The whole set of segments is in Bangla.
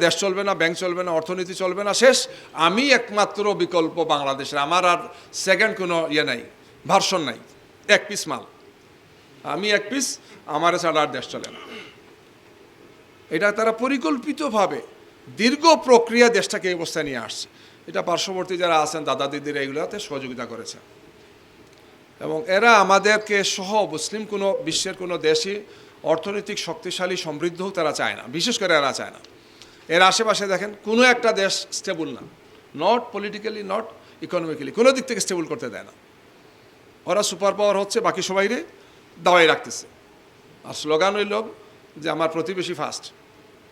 দেশ চলবে না, ব্যাংক চলবে না, অর্থনীতি চলবে না, শেষ। আমি একমাত্র বিকল্প বাংলাদেশের, আমার আর সেকেন্ড কোনো ইয়ে নাই, ভার্সন নাই, এক পিস মাল, আমি এক পিস, আমার ছাড়া আর দেশ চলে না। এটা তারা পরিকল্পিতভাবে দীর্ঘ প্রক্রিয়া দেশটাকে এই অবস্থায় নিয়ে আসছে। এটা পার্শ্ববর্তী যারা আছেন দাদা দিদিরা এগুলোতে সহযোগিতা করেছে, এবং এরা আমাদেরকে সহ মুসলিম কোনো বিশ্বের কোনো দেশই অর্থনৈতিক শক্তিশালী সমৃদ্ধ হোক তারা চায় না, বিশেষ করে এরা চায় না। এর আশেপাশে দেখেন কোনো একটা দেশ স্টেবল না, নট পলিটিক্যালি, নট ইকোনমিক্যালি, কোনো দিক থেকে স্টেবল করতে দেয় না। ওরা সুপার পাওয়ার হচ্ছে, বাকি সবাইরে দাওয়াই রাখতেছে। আর স্লোগান হইল যে আমার প্রতিবেশী ফার্স্ট,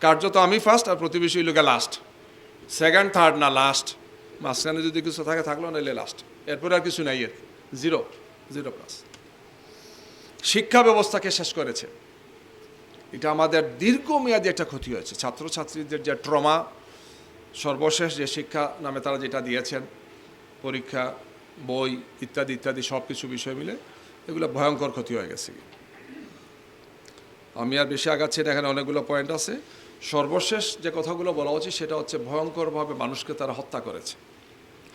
কার্যত আমি ফার্স্ট আর প্রতিবেশী হইল লাস্ট, সেকেন্ড থার্ড না লাস্ট, মাঝখানে যদি কিছু থাকে থাকলো নাইলে লাস্ট, এরপরে আর কিছু নাই, এর জিরো, জিরো প্লাস। শিক্ষা ব্যবস্থাকে শেষ করেছে, এটা আমাদের দীর্ঘমেয়াদী একটা ক্ষতি হয়েছে। ছাত্রছাত্রীদের যে ট্রমা, সর্বশেষ যে শিক্ষা নামে তারা যেটা দিয়েছেন, পরীক্ষা, বই ইত্যাদি ইত্যাদি সব কিছু বিষয় মিলে এগুলো ভয়ঙ্কর ক্ষতি হয়ে গেছে। আমি আর বেশি আগাচ্ছি না, এখানে অনেকগুলো পয়েন্ট আছে। সর্বশেষ যে কথাগুলো বলা উচিত সেটা হচ্ছে ভয়ঙ্করভাবে মানুষকে তারা হত্যা করেছে,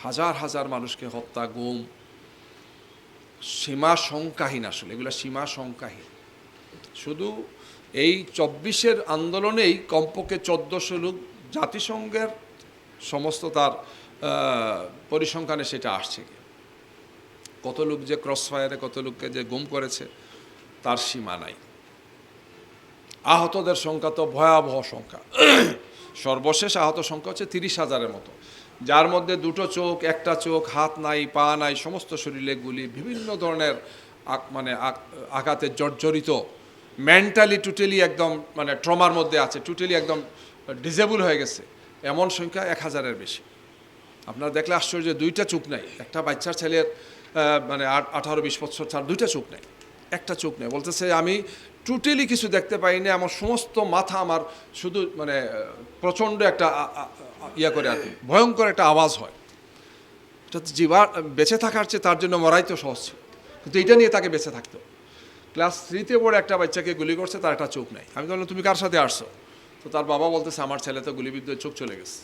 হাজার হাজার মানুষকে হত্যা, গুম, সীমা সংখ্যাহীন, আসলে এগুলো সীমা সংখ্যাহীন। শুধু এই 24-এর আন্দোলনেই কমপক্ষে 1400 লোক, জাতিসংঘের সমস্ত তার পরিসংখ্যানে সেটা আসছে। কত লোক যে ক্রস ফায়ারে কত লোককে যে গুম করেছে তার সীমা নাই। আহতদের সংখ্যা তো ভয়াবহ সংখ্যা, সর্বশেষ আহত সংখ্যা হচ্ছে 30,000-এর মতো, যার মধ্যে দুটো চোখ, একটা চোখ, হাত নাই, পা নাই, সমস্ত শরীরে গুলি, বিভিন্ন ধরনের আঘাতে জর্জরিত, মেন্টালি টোটালি একদম ট্রমার মধ্যে আছে, টোটালি একদম ডিসেবল হয়ে গেছে, এমন সংখ্যা 1000-এর বেশি। আপনারা দেখলে আশ্চর্য, দুইটা চোখ নাই, একটা বাচ্চার ছেলের 18-20 বছর ছাড় দুইটা চোখ নেই, একটা চোখ নেই। বলতেছে আমি টোটালি কিছু দেখতে পাই না, আমার সমস্ত মাথা আমার শুধু প্রচণ্ড একটা ইয়া করে আর কি, ভয়ঙ্কর একটা আওয়াজ হয়। এটা তো বেঁচে থাকার চেয়ে তার জন্য মরাই তো সহজ ছিল, কিন্তু এটা নিয়ে তাকে বেঁচে থাকতো। ক্লাস 3-তে পড়ে একটা বাচ্চাকে গুলি করছে, তার একটা চোখ নেই। আমি বললাম তুমি কার সাথে আসছো? তো তার বাবা বলতেছে আমার ছেলে তো গুলিবিদ্ধ, চোখ চলে গেছে।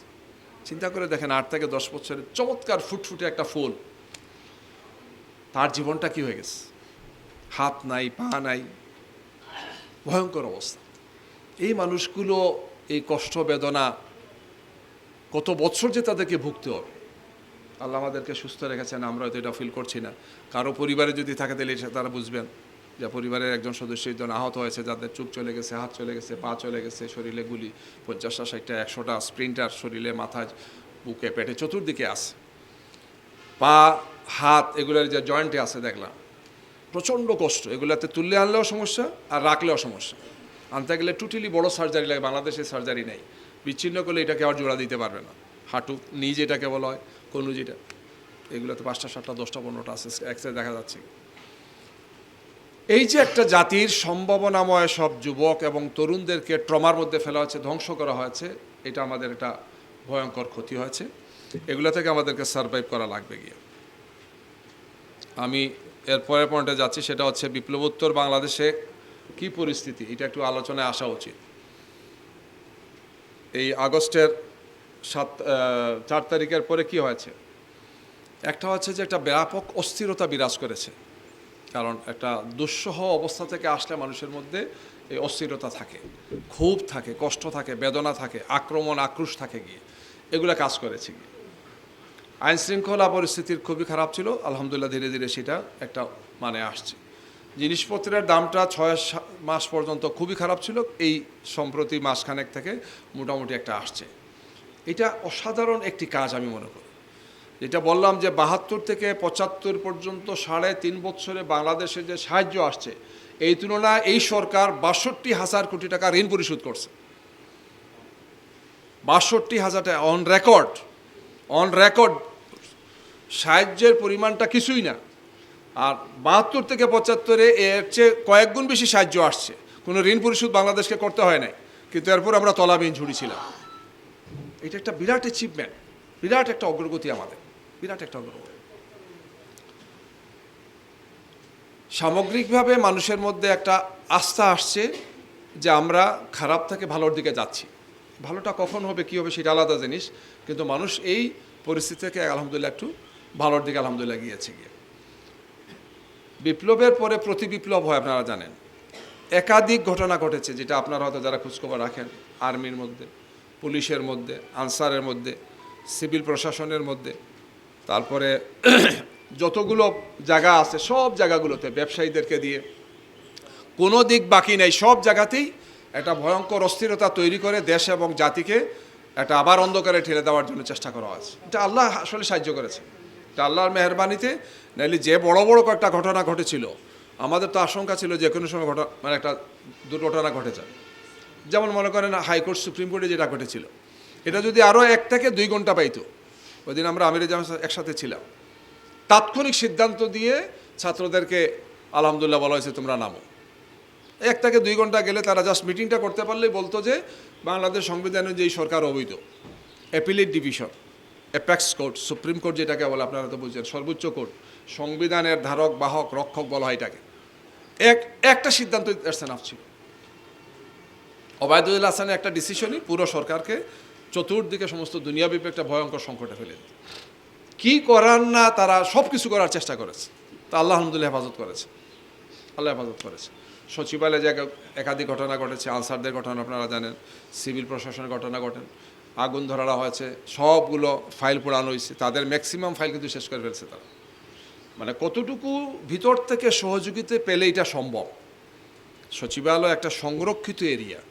চিন্তা করে দেখেন, 8 থেকে 10 বছরের চমৎকার ফুটফুটে একটা ফুল, তার জীবনটা কি হয়ে গেছে, হাত নাই, পা নাই, ভয়ঙ্কর অবস্থা। এই মানুষগুলো এই কষ্ট বেদনা কত বছর যে তাদেরকে ভুগতে হবে। আল্লাহ আমাদেরকে সুস্থ রেখেছেন, আমরা হয়তো এটা ফিল করছি না। কারো পরিবারে যদি থাকে তাহলে তারা বুঝবেন যে পরিবারের একজন সদস্য একজন আহত হয়েছে, যাদের চোখ চলে গেছে, হাত চলে গেছে, পা চলে গেছে, শরীরে গুলি 50টা 60টা 100টা স্প্রিন্টার শরীরে, মাথায়, বুকে, পেটে, চতুর্দিকে আছে, পা হাত এগুলোর যে জয়েন্টে আছে দেখলাম, প্রচণ্ড কষ্ট। এগুলোতে তুললে আনলেও সমস্যা আর রাখলেও সমস্যা। আনতে গেলে টোটালি বড় সার্জারি লাগে, বাংলাদেশে সার্জারি নেই, বিচ্ছিন্ন করলে এটাকে আর জোড়া দিতে পারবে না। হাঁটু, নি যেটাকে বলা হয়, কনু যেটা, এগুলোতে 5টা 7টা 10টা 15টা আছে, এক্সরে দেখা যাচ্ছে। এই যে একটা জাতির সম্ভাবনাময় সব যুবক এবং তরুণদেরকে ট্রমার মধ্যে ফেলা হয়েছে, ধ্বংস করা হয়েছে, এটা আমাদের একটা ভয়ঙ্কর ক্ষতি হয়েছে। এগুলো থেকে আমাদেরকে সারভাইভ করা লাগবে গিয়ে। আমি এর পরের পয়েন্টে যাচ্ছি, সেটা হচ্ছে বিপ্লবোত্তর বাংলাদেশে কি পরিস্থিতি, এটা একটু আলোচনায় আসা উচিত। এই আগস্টের 4 তারিখের পরে কি হয়েছে? একটা হচ্ছে যে একটা ব্যাপক অস্থিরতা বিরাজ করেছে, কারণ একটা দুঃসহ অবস্থা থেকে আসলে মানুষের মধ্যে এই অস্থিরতা থাকে, ক্ষোভ থাকে, কষ্ট থাকে, বেদনা থাকে, আক্রমণ আক্রোশ থাকে, গিয়ে এগুলো কাজ করেছে গিয়ে। আইন শৃঙ্খলা পরিস্থিতির খুবই খারাপ ছিল, আলহামদুলিল্লাহ ধীরে ধীরে সেটা একটা আসছে। জিনিসপত্রের দামটা 6 মাস পর্যন্ত খুবই খারাপ ছিল, এই সম্প্রতি মাসখানেক থেকে মোটামুটি একটা আসছে। এটা অসাধারণ একটি কাজ আমি মনে করি। যেটা বললাম যে 72 থেকে 75 পর্যন্ত 3.5 বছরে বাংলাদেশে যে সাহায্য আসছে, এই তুলনায় এই সরকার 62,000 কোটি টাকা ঋণ পরিশোধ করছে। 62,000 টাকা অন রেকর্ড। সাহায্যের পরিমাণটা কিছুই না। আর 72 থেকে 75-এ এর চেয়ে কয়েক গুণ বেশি সাহায্য আসছে, কোনো ঋণ পরিশোধ বাংলাদেশকে করতে হয় নাই, কিন্তু এরপর আমরা তলাবিহীন ঝুড়িছিলাম। এটা একটা বিরাট অ্যাচিভমেন্ট, বিরাট একটা অগ্রগতি, আমাদের বিরাট একটা অগ্রগতি। সামগ্রিকভাবে মানুষের মধ্যে একটা আস্থা আসছে যে আমরা খারাপ থেকে ভালোর দিকে যাচ্ছি। ভালোটা কখন হবে কী হবে সেটা আলাদা জিনিস, কিন্তু মানুষ এই পরিস্থিতি থেকে আলহামদুলিল্লাহ একটু ভালোর দিকে আলহামদুলিল্লাহ গিয়েছে গিয়ে। বিপ্লবের পরে প্রতি বিপ্লব হয় আপনারা জানেন, একাধিক ঘটনা ঘটেছে, যেটা আপনারা হয়তো যারা খোঁজখবর রাখেন, আর্মির মধ্যে, পুলিশের মধ্যে, আনসারের মধ্যে, সিভিল প্রশাসনের মধ্যে, তারপরে যতগুলো জায়গা আছে সব জায়গাগুলোতে ব্যবসায়ীদেরকে দিয়ে কোনো দিক বাকি নেই, সব জায়গাতেই একটা ভয়ঙ্কর অস্থিরতা তৈরি করে দেশ এবং জাতিকে একটা আবার অন্ধকারে ঠেলে দেওয়ার জন্য চেষ্টা করা আছে। এটা আল্লাহ আসলে সাহায্য করেছে, এটা আল্লাহর মেহরবানিতে। নাইলে যে বড় বড় কয়েকটা ঘটনা ঘটেছিল, আমাদের তো আশঙ্কা ছিল যে কোনো সময় মানে একটা দুর্ঘটনা ঘটে যায়। যেমন মনে করেন হাইকোর্ট সুপ্রিম কোর্টে যেটা ঘটেছিল, এটা যদি আরও 1 থেকে 2 ঘন্টা পাইতো, ওই দিন আমরা আমিরে জামাত একসাথে ছিলাম, তাৎক্ষণিক সিদ্ধান্ত দিয়ে ছাত্রদেরকে আলহামদুলিল্লাহ বলা হয়েছে তোমরা নামো। 1 থেকে 2 ঘন্টা গেলে তারা জাস্ট মিটিংটা করতে পারলেই বলতো যে বাংলাদেশ সংবিধানে যেই সরকার অবৈধ, appellate division, apex court, supreme court যেটাকে বলে আপনারা তো বুঝছেন, সর্বোচ্চ কোর্ট, সংবিধানের ধারক বাহক রক্ষক বলা হয় এটাকে, একটা সিদ্ধান্ত এসেনাফ ছিল। ওবায়দুল হাসানের একটা ডিসিশনই পুরো সরকারকে চতুর্দিকে সমস্ত দুনিয়াব্যাপী একটা ভয়ঙ্কর সংকটে ফেলে দিত। কী করার না তারা সব কিছু করার চেষ্টা করেছে, তা আল্লাহ আলহামদুলিল্লাহ হেফাজত করেছে, আল্লাহ হেফাজত করেছে। সচিবালয়ে যে একাধিক ঘটনা ঘটেছে, আনসারদের ঘটনা আপনারা জানেন, সিভিল প্রশাসনের ঘটনা ঘটেন, আগুন ধরানো হয়েছে, সবগুলো ফাইল পোড়ানো হয়েছে, তাদের ম্যাক্সিমাম ফাইল কিন্তু শেষ করে ফেলছে তারা। মানে কতটুকু ভিতর থেকে সহযোগিতা পেলে এটা সম্ভব। সচিবালয় একটা সংরক্ষিত এরিয়া,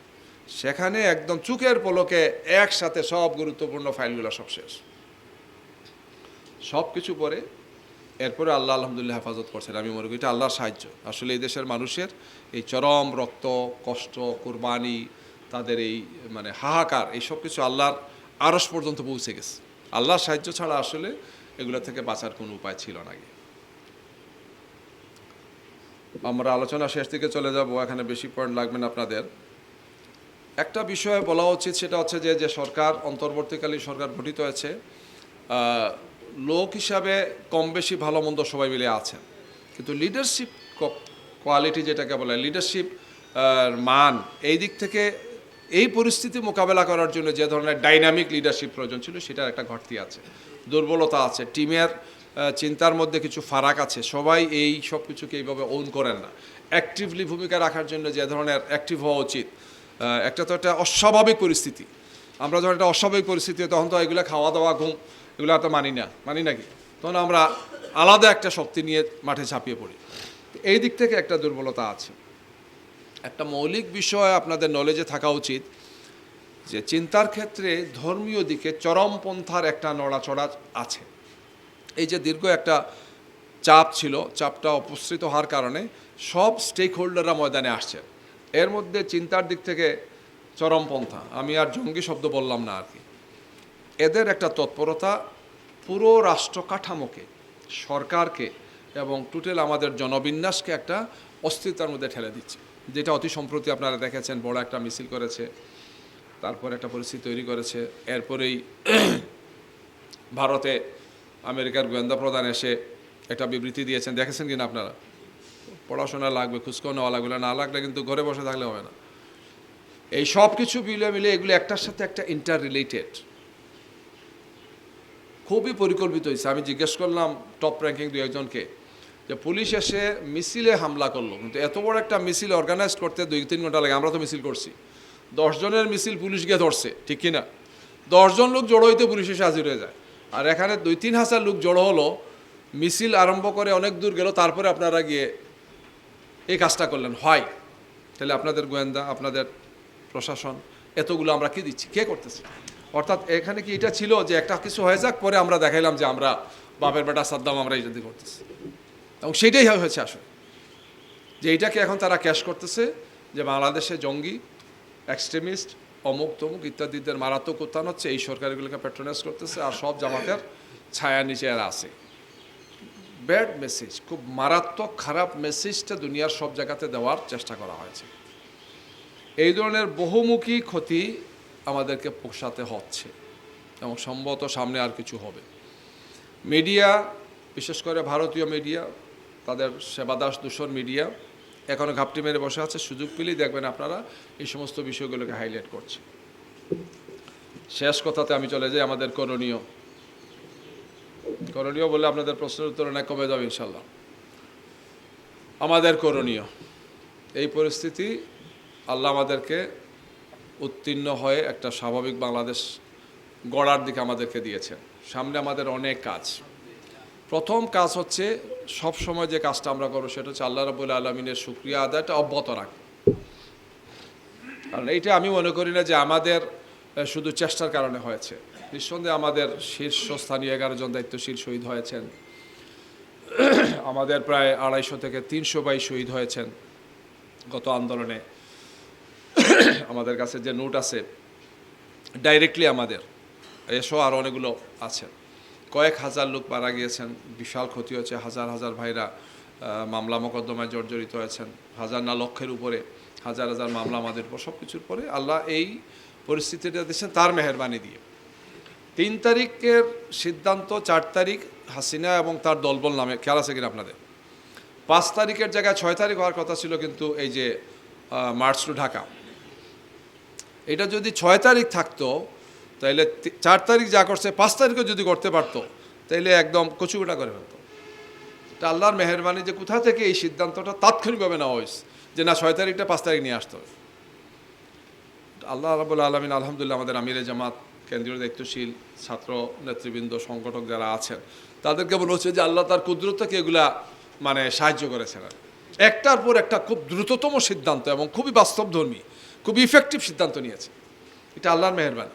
সেখানে একদম চোখের পলকে একসাথে সব গুরুত্বপূর্ণ ফাইলগুলো সব শেষ, সব কিছু পরে এরপরে আল্লাহ আলহামদুলিল্লাহ হেফাজত করছেন। আমি মনে করি এটা আল্লাহর সাহায্য। আসলে এই দেশের মানুষের এই চরম রক্ত, কষ্ট, কোরবানি, তাদের এই মানে হাহাকার, এই সব কিছু আল্লাহর আরশ পর্যন্ত পৌঁছে গেছে। আল্লাহর সাহায্য ছাড়া আসলে এগুলো থেকে বাঁচার কোনো উপায় ছিল না। আমরা আলোচনা শেষ দিকে চলে যাব, এখানে বেশি পয়েন্ট লাগবে না আপনাদের। একটা বিষয়ে বলা উচিত, সেটা হচ্ছে যে সরকার, অন্তর্বর্তীকালীন সরকার গঠিত হয়েছে, লোক হিসাবে কম বেশি ভালো মন্দ সবাই মিলে আছেন, কিন্তু লিডারশিপ কোয়ালিটি যেটাকে বলে, লিডারশিপ মান, এই দিক থেকে এই পরিস্থিতি মোকাবেলা করার জন্য যে ধরনের ডাইনামিক লিডারশিপ প্রয়োজন ছিল সেটার একটা ঘাটতি আছে, দুর্বলতা আছে, টিমের চিন্তার মধ্যে কিছু ফারাক আছে, সবাই এই সব কিছুকে এইভাবে ওন করেন না। অ্যাক্টিভলি ভূমিকা রাখার জন্য যে ধরনের অ্যাক্টিভ হওয়া উচিত, একটা তো একটা অস্বাভাবিক পরিস্থিতি, আমরা যখন একটা অস্বাভাবিক পরিস্থিতি তখন তো এগুলো খাওয়া দাওয়া ঘুম এগুলো তো মানি নাকি, তখন আমরা আলাদা একটা শক্তি নিয়ে মাঠে ঝাঁপিয়ে পড়ি। এই দিক থেকে একটা দুর্বলতা আছে। একটা মৌলিক বিষয় আপনাদের নলেজে থাকা উচিত যে চিন্তার ক্ষেত্রে ধর্মীয় দিকে চরমপন্থার একটা নড়াচড়া আছে। এই যে দীর্ঘ একটা চাপ ছিল, চাপটা উপস্থিত হওয়ার কারণে সব স্টেক হোল্ডাররা ময়দানে আসছে। এর মধ্যে চিন্তার দিক থেকে চরমপন্থা, আমি আর জঙ্গি শব্দ বললাম না আর কি, এদের একটা তৎপরতা পুরো রাষ্ট্র কাঠামোকে, সরকারকে এবং টোটাল আমাদের জনবিন্যাসকে একটা অস্থিরতার মধ্যে ঠেলে দিচ্ছে, যেটা অতি সম্প্রতি আপনারা দেখেছেন, বড় একটা মিছিল করেছে, তারপর একটা পরিস্থিতি তৈরি করেছে। এরপরেই ভারতে আমেরিকার গোয়েন্দা প্রধান এসে একটা বিবৃতি দিয়েছেন, দেখেছেন কিনা আপনারা? পড়াশোনা লাগবে, খোঁজখবর নেওয়া লাগবে, না লাগলে কিন্তু ঘরে বসে থাকলে হবে না। এই সব কিছু মিলে এগুলো একটার সাথে একটা ইন্টার রিলেটেড, খুবই পরিকল্পিত হয়েছে। আমি জিজ্ঞেস করলাম টপ র্যাঙ্কিং 2-1জনকে যে পুলিশ এসে মিছিলে হামলা করলো, কিন্তু এত বড় একটা মিছিল অর্গানাইজ করতে 2-3 ঘন্টা লাগে। আমরা তো মিছিল করছি, 10 জনের মিছিল পুলিশ গিয়ে ধরছে, ঠিক কিনা? 10 জন লোক জড়ো হইতে পুলিশ এসে হাজির হয়ে যায়, আর এখানে 2-3 হাজার লোক জড়ো হলো, মিছিল আরম্ভ করে অনেক দূর গেল, তারপরে আপনারা গিয়ে এই কাজটা করলেন। হয় তাহলে আপনাদের গোয়েন্দা, আপনাদের প্রশাসন, এতগুলো আমরা কি দিচ্ছি, কে করতেছি? অর্থাৎ এখানে কি এটা ছিল যে একটা কিছু হয়ে যাক, পরে আমরা দেখাইলাম যে আমরা বাপের বেটা সাদ্দাম, আমরা এই যদি করতেছি, এবং সেইটাই হয়েছে আসলে, যে এইটাকে এখন তারা ক্যাশ করতেছে যে বাংলাদেশে জঙ্গি, এক্সট্রিমিস্ট, অমুক তমুক ইত্যাদিদের মারাত্মক উত্থান হচ্ছে, এই সরকারগুলোকে প্যাট্রোনাইজ করতেছে, আর সব জামাতের ছায়া নিচে এরা আছে। ব্যাড মেসেজ, খুব মারাত্মক খারাপ মেসেজটা দুনিয়ার সব জায়গাতে দেওয়ার চেষ্টা করা হয়েছে। এই ধরনের বহুমুখী ক্ষতি আমাদেরকে পোষাতে হচ্ছে এবং সম্ভবত সামনে আর কিছু হবে। মিডিয়া, বিশেষ করে ভারতীয় মিডিয়া, তাদের সেবাদাস দূষণ মিডিয়া এখনও ঘাপটি মেরে বসে আছে, সুযোগ পেলেই দেখবেন আপনারা এই সমস্ত বিষয়গুলোকে হাইলাইট করছে। শেষ কথাতে আমি চলে যাই আমাদের করণীয় বলে আপনাদের প্রশ্নের উত্তর অনেক কমে যাবে ইনশাল্লাহ। আমাদের করণীয় এই পরিস্থিতি আল্লাহ আমাদেরকে উত্তীর্ণ হয়ে একটা স্বাভাবিক বাংলাদেশ গড়ার দিকে আমাদেরকে দিয়েছেন। সামনে আমাদের অনেক কাজ। প্রথম কাজ হচ্ছে সব সময় যে কাজটা আমরা করবো সেটা হচ্ছে আল্লাহ রাব্বুল আলামিনের শুকরিয়া আদায়টা অব্যাহত রাখবো। কারণ এইটা আমি মনে করি না যে আমাদের শুধু চেষ্টার কারণে হয়েছে। নিঃসন্দেহে আমাদের শীর্ষস্থানীয় 11 জন দায়িত্বশীল শহীদ হয়েছেন। আমাদের প্রায় 250 থেকে 300 ভাই শহীদ হয়েছেন গত আন্দোলনে। আমাদের কাছে যে নোট আছে ডাইরেক্টলি আমাদের এসো আর অনেকগুলো আছে। কয়েক হাজার লোক মারা গিয়েছেন, বিশাল ক্ষতি হয়েছে, হাজার হাজার ভাইরা মামলা মোকদ্দমায় জর্জরিত হয়েছেন, হাজার না লক্ষের উপরে হাজার হাজার মামলা আমাদের উপর। সব কিছুর পরে আল্লাহ এই পরিস্থিতিটা দিচ্ছেন তার মেহেরবানি দিয়ে। 3 তারিখের সিদ্ধান্ত 4 তারিখ হাসিনা এবং তার দলবল নামে, খেয়াল আছে কিনা আপনাদের? 5 তারিখের জায়গায় 6 তারিখ হওয়ার কথা ছিল, কিন্তু এই যে মার্চ টু ঢাকা, এটা যদি 6 তারিখ থাকতো তাইলে 4 তারিখ যা করছে 5 তারিখও যদি করতে পারতো তাইলে একদম কচুকুটা করে ফেলতো। এটা আল্লাহর মেহেরবানি যে কোথা থেকে এই সিদ্ধান্তটা তাৎক্ষণিকভাবে নেওয়া হয়েছে যে না 6 তারিখটা 5 তারিখ নিয়ে আসতে হবে। আল্লাহ রাব্বুল আলামিন আলহামদুলিল্লাহ আমাদের আমিরে জামাত, কেন্দ্রীয় দায়িত্বশীল, ছাত্র নেতৃবৃন্দ, সংগঠক যারা আছেন তাদেরকে মনে হচ্ছে যে আল্লাহ তার কুদরত থেকে এগুলা সাহায্য করেছেন। একটার পর একটা খুব দ্রুততম সিদ্ধান্ত এবং খুবই বাস্তবধর্মী, খুব ইফেক্টিভ সিদ্ধান্ত নিয়েছে। এটা আল্লাহর মেহেরবানি।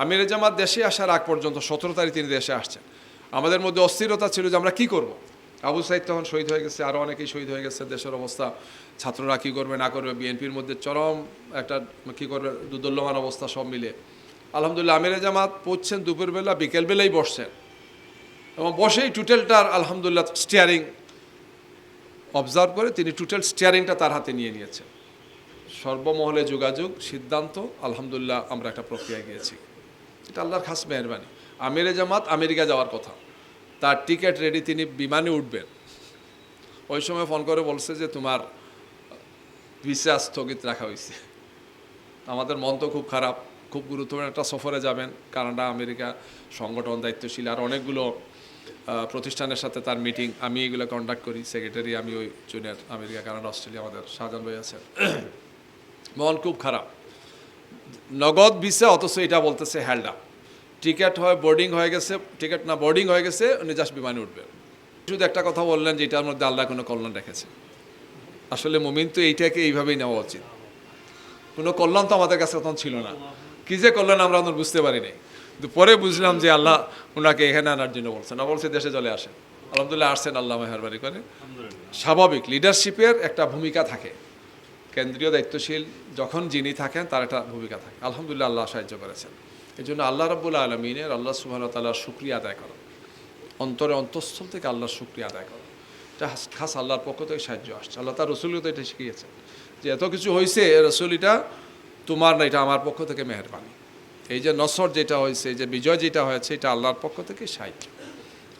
আমিরে জামাত দেশে আসার আগ পর্যন্ত 17 তারিখ তিনি দেশে আসছেন। আমাদের মধ্যে অস্থিরতা ছিল যে আমরা কী করব। আবু সাইদ তখন শহীদ হয়ে গেছে, আরও অনেকেই শহীদ হয়ে গেছে। দেশের অবস্থা, ছাত্ররা কী করবে না করবে, বিএনপির মধ্যে চরম একটা কী করবে দুদুল্যমান অবস্থা, সব মিলে আলহামদুলিল্লাহ আমিরে জামাত পৌঁছছেন দুপুরবেলা, বিকেলবেলাই বসছেন এবং বসেই টোটালটার আলহামদুলিল্লাহ স্টিয়ারিং অবজার্ভ করে তিনি টোটাল স্টিয়ারিংটা তার হাতে নিয়ে নিয়েছেন। সর্বমহলে যোগাযোগ, সিদ্ধান্ত, আলহামদুলিল্লাহ আমরা একটা প্রক্রিয়ায় গিয়েছি। এটা আল্লাহর খাস মেহরবানি। আমিরে জামাত আমেরিকা যাওয়ার কথা, তার টিকিট রেডি, তিনি বিমানে উঠবেন। ওই সময় ফোন করে বলছে যে তোমার ভিসা স্থগিত রাখা হয়েছে। আমাদের মন তো খুব খারাপ। খুব গুরুত্বপূর্ণ একটা সফরে যাবেন, কানাডা, আমেরিকা, সংগঠন, দায়িত্বশীল আর অনেকগুলো প্রতিষ্ঠানের সাথে তার মিটিং। আমি এগুলো কন্ডাক্ট করি, সেক্রেটারি আমি ওই জুনিয়র আমেরিকা, কানাডা, অস্ট্রেলিয়া আমাদের শাহজাহান ভাই আছেন। মন খুব খারাপ। নগদ ভিসা, অথচ এটা বলতেছে হ্যাল্ড আপ। টিকিট হয় বোর্ডিং হয়ে গেছে, টিকিট না বোর্ডিং হয়ে গেছে, উনি জাস্ট বিমানে উঠবেন। শুধু একটা কথা বললেন যে এটার মধ্যে আল্লাহ কোনো কল্যাণ রেখেছে। আসলে মুমিন তো এইটাকে এইভাবেই নেওয়া উচিত। কোনো কল্যাণ তো আমাদের কাছে তখন ছিল না। কী যে কল্যাণ আমরা বুঝতে পারি নাই, কিন্তু পরে বুঝলাম যে আল্লাহ ওনাকে এখানে আনার জন্য বলছেন, না বলছে দেশে চলে আসেন। আলহামদুলিল্লাহ আসছেন, আল্লাহ মেহরবানি করে। স্বাভাবিক লিডারশিপের একটা ভূমিকা থাকে, কেন্দ্রীয় দায়িত্বশীল যখন যিনি থাকেন তার একটা ভূমিকা থাকে। আলহামদুলিল্লাহ আল্লাহ সাহায্য করেছেন। এই জন্য আল্লাহ রাব্বুল আলামিনের, আল্লাহ সুবহানাহু ওয়া তাআলার শুকরিয়া আদায় করো, অন্তরে অন্তঃস্থল থেকে আল্লাহর শুকরিয়া আদায় করো। এটা খাস আল্লাহর পক্ষ থেকে সাহায্য আসছে। আল্লাহ তার রসুলকে তো এটা শিখিয়েছেন যে এত কিছু হয়েছে রসুল, এটা তোমার না, এটা আমার পক্ষ থেকে মেহেরবানি। এই যে নসর যেটা হয়েছে, এই যে বিজয় যেটা হয়েছে, এটা আল্লাহর পক্ষ থেকে সাহায্য।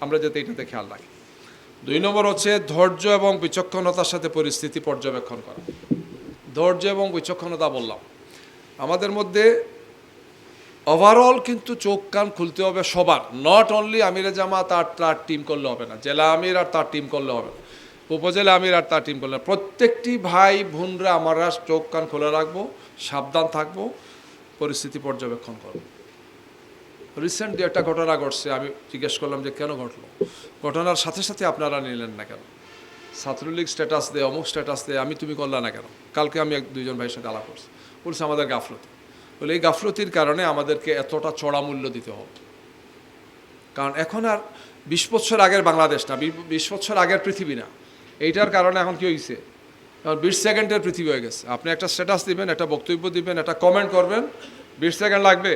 আমরা যাতে এটাতে খেয়াল রাখি। 2 নম্বর হচ্ছে ধৈর্য এবং বিচক্ষণতার সাথে পরিস্থিতি পর্যবেক্ষণ করা। ধৈর্য এবং বিচক্ষণতা বললাম, আমাদের মধ্যে ওভারঅল কিন্তু চোখ কান খুলতে হবে সবার। নট অনলি আমিরে জামাত আর তার টিম করলে হবে না, জেলা আমির আর তার টিম করলে হবে না, উপজেলা আমির আর তার টিম করলে, প্রত্যেকটি ভাই বোনরা আমরা চোখ কান খোলা রাখবো, সাবধান থাকবো, পরিস্থিতি পর্যবেক্ষণ করবো। রিসেন্টলি একটা ঘটনা ঘটছে, আমি জিজ্ঞেস করলাম যে কেন ঘটলো। ঘটনার সাথে সাথে আপনারা নিলেন না কেন? ছাত্রলীগ স্ট্যাটাস দেয়, অমুক স্ট্যাটাস দেয়, তুমি করলা না কেন? কালকে আমি 2জন ভাইয়ের সাথে আলাপ করছি, বলছে আমাদের গাফলতি। বলে এই গাফলতির কারণে আমাদেরকে এতটা চড়া মূল্য দিতে হবে। কারণ এখন আর 20 বছর আগের বাংলাদেশ না, 20 বছর আগের পৃথিবী না। এইটার কারণে এখন কী হয়েছে, এখন 20 সেকেন্ডের পৃথিবী হয়ে গেছে। আপনি একটা স্ট্যাটাস দিবেন, একটা বক্তব্য দিবেন, একটা কমেন্ট করবেন, 20 সেকেন্ড লাগবে,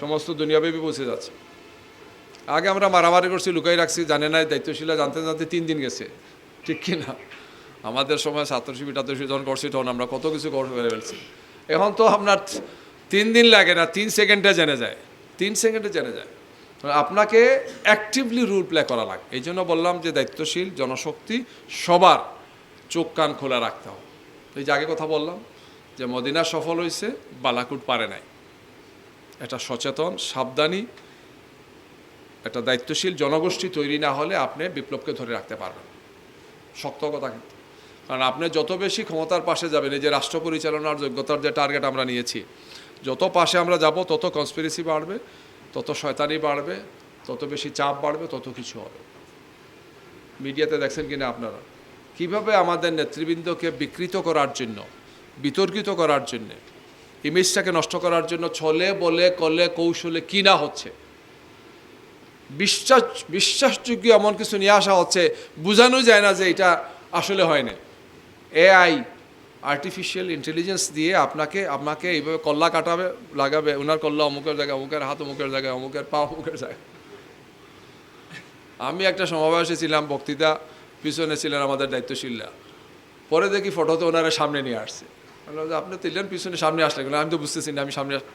সমস্ত দুনিয়াব্যাপী পৌঁছে যাচ্ছে। আগে আমরা মারামারি করছি, লুকাই রাখছি, জানে নাই, দায়িত্বশীলা জানতে জানতে 3 দিন গেছে, ঠিক কি না? আমাদের সময় ছাত্রশিবির টাত্রশিবির যখন করছি তখন আমরা কত কিছু করে ফেলছি। এখন তো আপনার 3 দিন লাগে না, 3 সেকেন্ডে জেনে যায়, 3 সেকেন্ডে জেনে যায়। আপনাকে অ্যাক্টিভলি রোল প্লে করা লাগে। এই জন্য বললাম যে দায়িত্বশীল জনশক্তি সবার চোখ কান খোলা রাখতে হবে। এই যে আগে কথা বললাম যে মদিনা সফল হয়েছে, বালাকুট পারে নাই। এটা সচেতন, সাবধানী, একটা দায়িত্বশীল জনগোষ্ঠী তৈরি না হলে আপনি বিপ্লবকে ধরে রাখতে পারবেন। শক্ত কথা কিন্তু, কারণ আপনি যত বেশি ক্ষমতার পাশে যাবেন, এই যে রাষ্ট্র পরিচালনার যোগ্যতার যে টার্গেট আমরা নিয়েছি, যত পাশে আমরা যাব তত কনস্পিরেসি বাড়বে, তত শয়তানি বাড়বে, তত বেশি চাপ বাড়বে, তত কিছু হবে। মিডিয়াতে দেখছেন কিনা আপনারা কিভাবে আমাদের নেতৃবৃন্দকে বিকৃত করার জন্য, বিতর্কিত করার জন্যে, ইমেজটাকে নষ্ট করার জন্য ছলে বলে কলে কৌশলে কি না হচ্ছে। বিশ্বাসযোগ্য এমন কিছু নিয়ে আসা হচ্ছে, বোঝানো যায় না যে এটা আসলে হয় না। এআই, আর্টিফিশিয়াল ইন্টেলিজেন্স দিয়ে আপনাকে এইভাবে কল্লা কাটাবে, লাগাবে, ওনার কল্লা অমুকের জায়গায়, অমুকের হাত অমুকের জায়গায়, অমুকের পা অমুকের জায়গায়। আমি একটা সমাবেশে ছিলাম, বক্তৃতা পিছনে ছিলেন আমাদের দায়িত্বশীলরা, পরে দেখি ফটোতে ওনারা সামনে নিয়ে আসছে। বললাম যে আপনি তিলেন পিছনে, সামনে আসলেন, আমি তো বুঝতেছি না,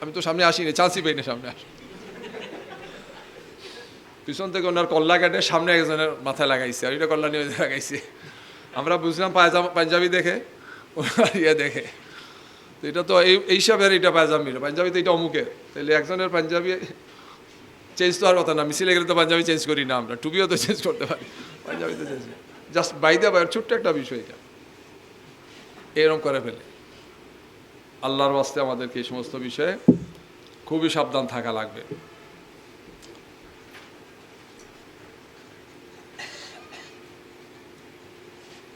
আমি তো সামনে আসিনি, চান্সই পাইনি সামনে আসি। পিছন থেকে ওনার কল্লা কাটে সামনে একজনের মাথায় লাগাইছে, আর এটা কল্লা নিয়ে লাগাইছে। আমরা বুঝলাম পাঞ্জাবি দেখে, ওনার ইয়ে দেখে, তো এটা তো এই হিসাবের এটা পাঞ্জাবি তো এটা অমুকে, তাহলে একজনের পাঞ্জাবি চেঞ্জ তো আর কথা না, মিছিলে গেলে তো পাঞ্জাবি চেঞ্জ করি না আমরা, টুপিও তো চেঞ্জ করতে পারি, পাঞ্জাবি তো চেঞ্জ, জাস্ট বাইদা বাইর ছোট্ট একটা বিষয় এটা এরকম করে ফেলে। আল্লাহর ওয়াস্তে আমাদেরকে এই সমস্ত বিষয়ে খুবই সাবধান থাকা লাগবে।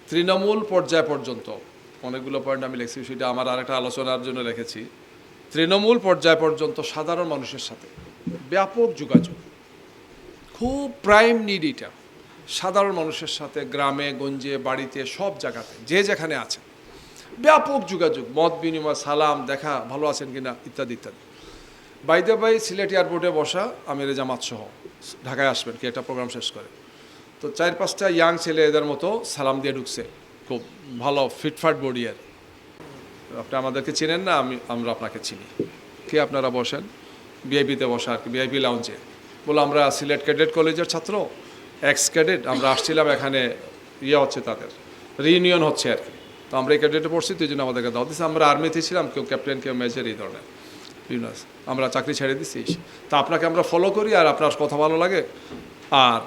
তৃণমূল পর্যায় পর্যন্ত অনেকগুলো পয়েন্ট আমি লিখছি, সেটা আমার আরেকটা আলোচনার জন্য রেখেছি। তৃণমূল পর্যায় পর্যন্ত সাধারণ মানুষের সাথে ব্যাপক যোগাযোগ, খুব প্রাইম নিড এটা। সাধারণ মানুষের সাথে গ্রামে গঞ্জে বাড়িতে সব জায়গাতে যে যেখানে আছে ব্যাপক যোগাযোগ, মত বিনিময়, সালাম, দেখা, ভালো আছেন কিনা ইত্যাদি ইত্যাদি। বাইদে বাই সিলেট এয়ারপোর্টে বসা আমির জামাত সহ ঢাকায় আসবেন কি একটা প্রোগ্রাম শেষ করে, তো 4-5টা ইয়াং ছেলে এদের মতো সালাম দিয়ে ঢুকছে, খুব ভালো ফিটফাট বডি। আর আপনি আমাদেরকে চিনেন না, আমরা আপনাকে চিনি, কে আপনারা বসেন? ভিআইপিতে বসা আর কি, ভিআইপি লাউঞ্জে। বলো আমরা সিলেট ক্যাডেট কলেজের ছাত্র, এক্স ক্যাডেট, আমরা আসছিলাম এখানে, ইয়ে হচ্ছে তাদের রিইউনিয়ন হচ্ছে আর কি, তো আমরা এই ক্যাডেটে পড়ছি, তো এই জন্য আমাদেরকে দাও দিচ্ছে। আমরা আর্মিতে ছিলাম, কেউ ক্যাপ্টেন, কেউ মেজর, এই ধরনের আমরা চাকরি ছেড়ে দিচ্ছি। তা আপনাকে আমরা ফলো করি, আর আপনার কথা ভালো লাগে, আর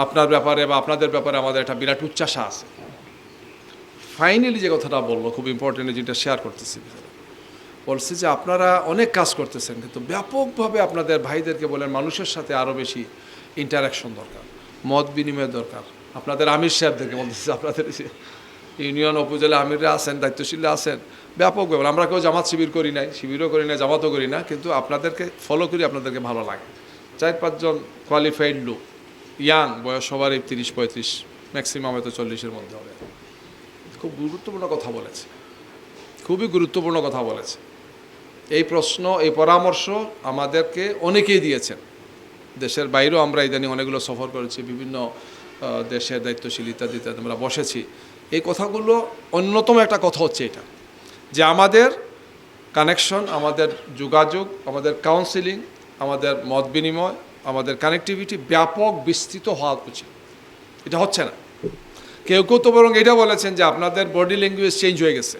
আপনার ব্যাপারে বা আপনাদের ব্যাপারে আমাদের একটা বিরাট উচ্চাসা আছে। ফাইনালি যে কথাটা বললো খুব ইম্পর্টেন্ট, যেটা শেয়ার করতেছি, বলছি যে আপনারা অনেক কাজ করতেছেন, কিন্তু ব্যাপকভাবে আপনাদের ভাইদেরকে বলেন মানুষের সাথে আরও বেশি ইন্টারাকশন দরকার, মত বিনিময় দরকার। আপনাদের আমির সাহেবদেরকে বলতেছি, আপনাদের ইউনিয়ন উপজেলা আমিররা আছেন, দায়িত্বশীলরা আছেন, ব্যাপক ব্যাপার। আমরা কেউ জামাত শিবির করি নাই, শিবিরও করি না, জামাতও করি না, কিন্তু আপনাদেরকে ফলো করি, আপনাদেরকে ভালো লাগে। 4-5 জন কোয়ালিফাইড লোক, ইয়াং, বয়স সবারই 30-35, ম্যাক্সিমাম হয়তো 40-এর মধ্যে হবে। খুব গুরুত্বপূর্ণ কথা বলেছে, খুবই গুরুত্বপূর্ণ কথা বলেছে। এই প্রশ্ন, এই পরামর্শ আমাদেরকে অনেকেই দিয়েছেন, দেশের বাইরেও আমরা ইদানিং অনেকগুলো সফর করেছি, বিভিন্ন দেশের দায়িত্বশীল ইত্যাদি ইত্যাদি আমরা বসেছি। এই কথাগুলো অন্যতম একটা কথা হচ্ছে এটা, যে আমাদের কানেকশন, আমাদের যোগাযোগ, আমাদের কাউন্সিলিং, আমাদের মত বিনিময়, আমাদের কানেক্টিভিটি ব্যাপক বিস্তৃত হওয়া উচিত। এটা হচ্ছে না। কেউ কেউ তো বরং এটা বলেছেন যে আপনাদের বডি ল্যাঙ্গুয়েজ চেঞ্জ হয়ে গেছে,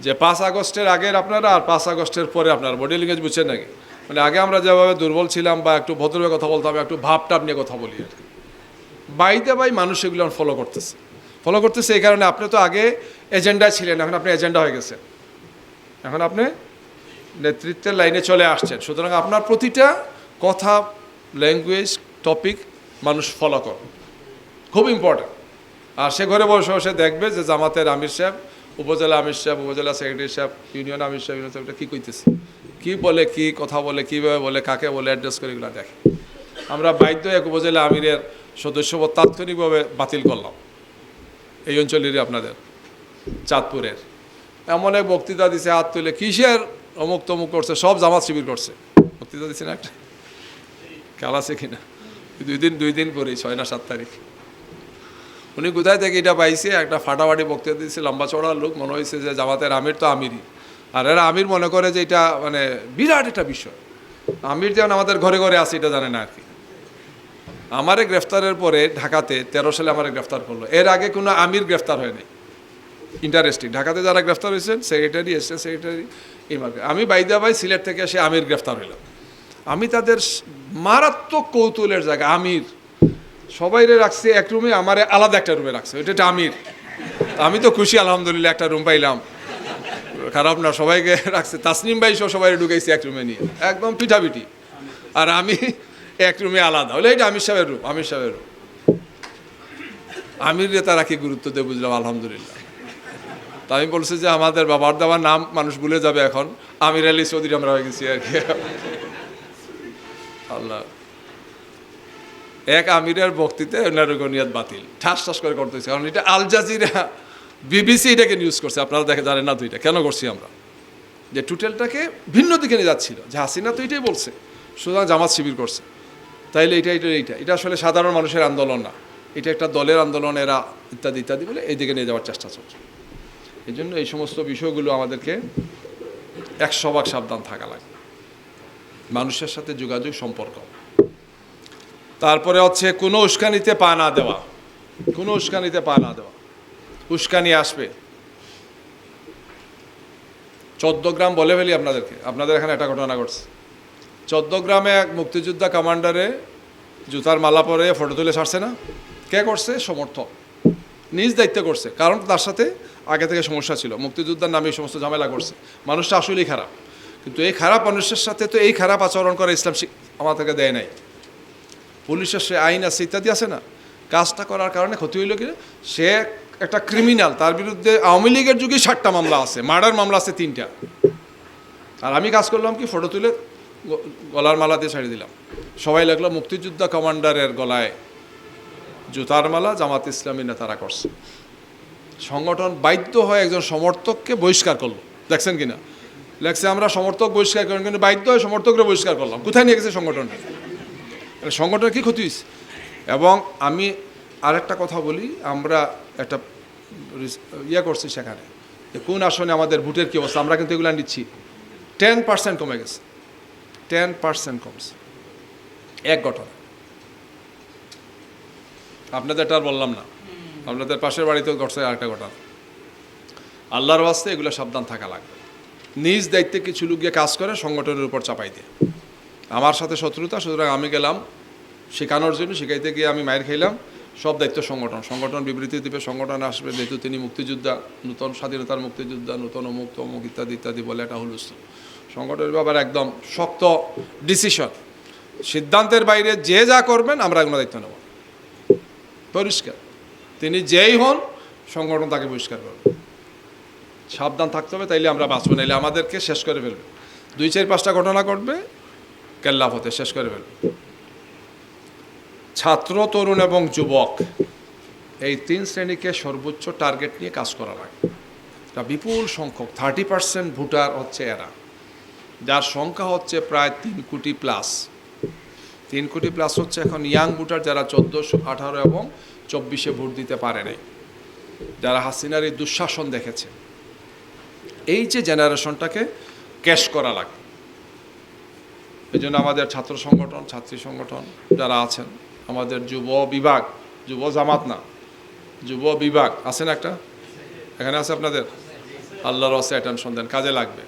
যে 5 আগস্টের আগের আপনারা আর 5 আগস্টের পরে আপনার বডি ল্যাঙ্গুয়েজ বুঝছেন নাকি? মানে আগে আমরা যেভাবে দুর্বল ছিলাম বা একটু ভদ্রভাবে কথা বলতাম, একটু ভাবটাপ নিয়ে কথা বলি আর কি। বাইতে বাই মানুষ এগুলো ফলো করতেছে এই কারণে আপনি তো আগে এজেন্ডায় ছিলেন, এখন আপনি এজেন্ডা হয়ে গেছেন, এখন আপনি নেতৃত্বের লাইনে চলে আসছেন। সুতরাং আপনার প্রতিটা কথা, ল্যাঙ্গুয়েজ, টপিক মানুষ ফলো করে, খুব ইম্পর্ট্যান্ট। আর সে ঘরে বসে বসে দেখবে যে জামাতের আমির সাহেব, উপজেলা আমির সাহেব, উপজেলা সেক্রেটারি সাহেব, ইউনিয়ন আমির সাহেব, ইউনিয়ন সাহেবটা কী কইতেছে, কী বলে, কী কথা বলে, কীভাবে বলে, কাকে বলে, অ্যাড্রেস করে, এগুলো দেখে। আমরা বাধ্য এক উপজেলা আমিরের সদস্যপদ তাৎক্ষণিকভাবে বাতিল করলাম, এই অঞ্চলেরই আপনাদের চাঁদপুরের। এমন এক বক্তৃতা দিছে, হাত তুলে, কিসের অমুক তমুক করছে, সব জামাত শিবির করছে, বক্তৃতা দিচ্ছে না একটা, খেয়াল আছে কিনা? 2 দিন পরেই 6 না 7 তারিখ উনি কোথায় থেকে এটা পাইছে, একটা ফাটাফাটি বক্তৃতা দিচ্ছে, লম্বা চড়া লোক, মনে হয়েছে যে জামাতের আমির তো আমিরই, আর এরা আমির মনে করে যে এটা মানে বিরাট একটা বিষয়। আমির যেমন আমাদের ঘরে ঘরে আছে এটা জানে না আর কি। আমারে গ্রেফতারের পরে ঢাকাতে 13 সালে আমারে গ্রেফতার করলো, এর আগে কোনো আমির গ্রেফতার হয়নি। ইন্টারেস্টিং, ঢাকাতে যারা গ্রেফতার হয়েছেন, সেক্রেটারি, অ্যাসিস্ট্যান্ট সেক্রেটারি, এই মার্কেট। আমি বাইদা ভাই সিলেট থেকে এসে আমির গ্রেফতার হইলাম। আমি তাদের মারাত্মক কৌতূহলের জায়গা আমির সবাইরে রাখছে এক রুমে, আমারে আলাদা একটা রুমে রাখছে, ওইটা আমির। আমি তো খুশি আলহামদুলিল্লাহ, একটা রুম পাইলাম, খারাপ না। সবাইকে রাখছে, তাসনিম ভাই সহ সবাই ঢুকাইছে এক রুমে নিয়ে, একদম পিঠাপিঠি, আর আমি এক রুমে আলাদা। হলে এটা আমির সাহেবের রুম, আমির সাহেবের রুম। আমির রে তারা কি গুরুত্ব দেয় বুঝলাম আলহামদুলিল্লাহ। তা আমি বলছি যে আমাদের বাবার দাবার নাম মানুষ ভুলে যাবে এখন, আমির আলী চৌধুরী আমরা হয়ে গেছি আর কি। আল্লাহ, এক আমিরের বক্তৃতায় নারকনিয়াত বাতিল ঠাস ঠাস করে করতেছে, কারণ এটা আল জাজিরা বিবিসি এটাকে নিউজ করছে। আপনারা দেখে জানেন না তো এটা কেন করছি আমরা, যে টুটেলটাকে ভিন্ন দিকে নিয়ে যাচ্ছিল, যে হাসিনা তো এটাই বলছে, সুতরাং জামাত শিবির করছে, তাইলে এটা আসলে সাধারণ মানুষের আন্দোলন না, এটা একটা দলের আন্দোলন, এরা ইত্যাদি ইত্যাদি বলে এই দিকে নিয়ে যাওয়ার চেষ্টা চলছে। এই জন্য এই সমস্ত বিষয়গুলো আমাদেরকে 100% সাবধান থাকা লাগে, মানুষের সাথে যোগাযোগ সম্পর্ক। তারপরে হচ্ছে কোনো উস্কানিতে পা না দেওয়া, কোনো উস্কানিতে পা না দেওয়া। উস্কানি আসবে। 14 গ্রাম বলে ফেলি আপনাদেরকে, আপনাদের এখানে একটা ঘটনা ঘটছে। 14 গ্রামে এক মুক্তিযোদ্ধা কমান্ডারে জুতার মালা পরে ফটো তুলে ছাড়ছে না? কে করছে? সমর্থক, নিজ দায়িত্বে করছে, কারণ তার সাথে আগে থেকে সমস্যা ছিল, মুক্তিযোদ্ধার নামে এই সমস্ত ঝামেলা করছে। মানুষটা আসলেই খারাপ, কিন্তু এই খারাপ মানুষের সাথে তো এই খারাপ আচরণ করে ইসলাম আমাদেরকে দেয় নাই। পুলিশের সে আইন আছে ইত্যাদি আছে না, কাজটা করার কারণে ক্ষতি হইল কি, সে একটা ক্রিমিনাল, তার বিরুদ্ধে আওয়ামী লীগের যুগে 60টা মামলা আছে, মার্ডার মামলা আছে 3টা। আর আমি কাজ করলাম কি, ফটো তুলে গলার মালা দিয়ে ছাড়িয়ে দিলাম। সবাই লাগলো মুক্তিযোদ্ধা কমান্ডারের গলায় জুতার মালা জামাত ইসলামী নেতারা করছে। সংগঠন বাধ্য হয়ে একজন সমর্থককে বহিষ্কার করলো, দেখছেন কিনা লেখছে, আমরা সমর্থক বহিষ্কার করেন, কিন্তু বাধ্য হয়ে সমর্থকরা বহিষ্কার করলাম। কোথায় নিয়ে গেছে সংগঠনটা? সংগঠনের কী ক্ষতি হয়েছে? এবং আমি আরেকটা কথা বলি, আমরা একটা করছি সেখানে, কোন আসনে আমাদের ভোটের কী অবস্থা, আমরা কিন্তু এগুলো নিচ্ছি। 10% কমে গেছে, 10% কমছে এক ঘটনা। আপনাদের এটা আর বললাম না, আপনাদের পাশের বাড়িতেও ঘটছে আরেকটা ঘটনা। আল্লাহর ওয়াস্তে এগুলো সাবধান থাকা লাগবে। নিজ দায়িত্বে কিছু লোক গিয়ে কাজ করে সংগঠনের উপর চাপাই দিয়ে, আমার সাথে শত্রুতা, সুতরাং আমি গেলাম শেখানোর জন্য, শেখাইতে গিয়ে আমি মায়ের খাইলাম। সব দায়িত্ব সংগঠন বিবৃতি দেবে, সংগঠন আসবে, যেহেতু তিনি মুক্তিযোদ্ধা, নূতন স্বাধীনতার মুক্তিযোদ্ধা, নূতন অমুক তমুক ইত্যাদি ইত্যাদি বলে একটা হুলস্থুল। সংগঠনের ব্যাপারে একদম শক্ত ডিসিশন, সিদ্ধান্তের বাইরে যে যা করবেন আমরা এগুলো দায়িত্ব নেব, পরিষ্কার। তিনি যেই হন সংগঠন তাকে বহিষ্কার করবে। সাবধান থাকতে হবে, তাইলে আমরা বাঁচবো, নাইলে আমাদেরকে শেষ করে ফেলবে। 2-4-5টা ঘটনা ঘটবে, কেল্লাফ হতে শেষ করে ফেলবে। ছাত্র, তরুণ এবং যুবক, এই 3 শ্রেণীকে সর্বোচ্চ টার্গেট নিয়ে কাজ করা লাগে। এটা বিপুল সংখ্যক 30% ভোটার হচ্ছে এরা, যার সংখ্যা হচ্ছে প্রায় 3 কোটি প্লাস। 3 কোটি প্লাস হচ্ছে এখন ইয়াং ভোটার, যারা 14, 18 এবং 24-এ ভোট দিতে পারে নাই, যারা হাসিনার এই দুঃশাসন দেখেছে। এই যে জেনারেশনটাকে ক্যাশ করা লাগে, এই জন্য আমাদের ছাত্র সংগঠন, ছাত্রী সংগঠন যারা আছেন, আমাদের যুব বিভাগ, যুব জামাত না, যুব বিভাগ আছেন একটা, এখানে আছে আপনাদের, আল্লাহর ওয়াস্তে অ্যাটেনশন দেন, কাজে লাগবে।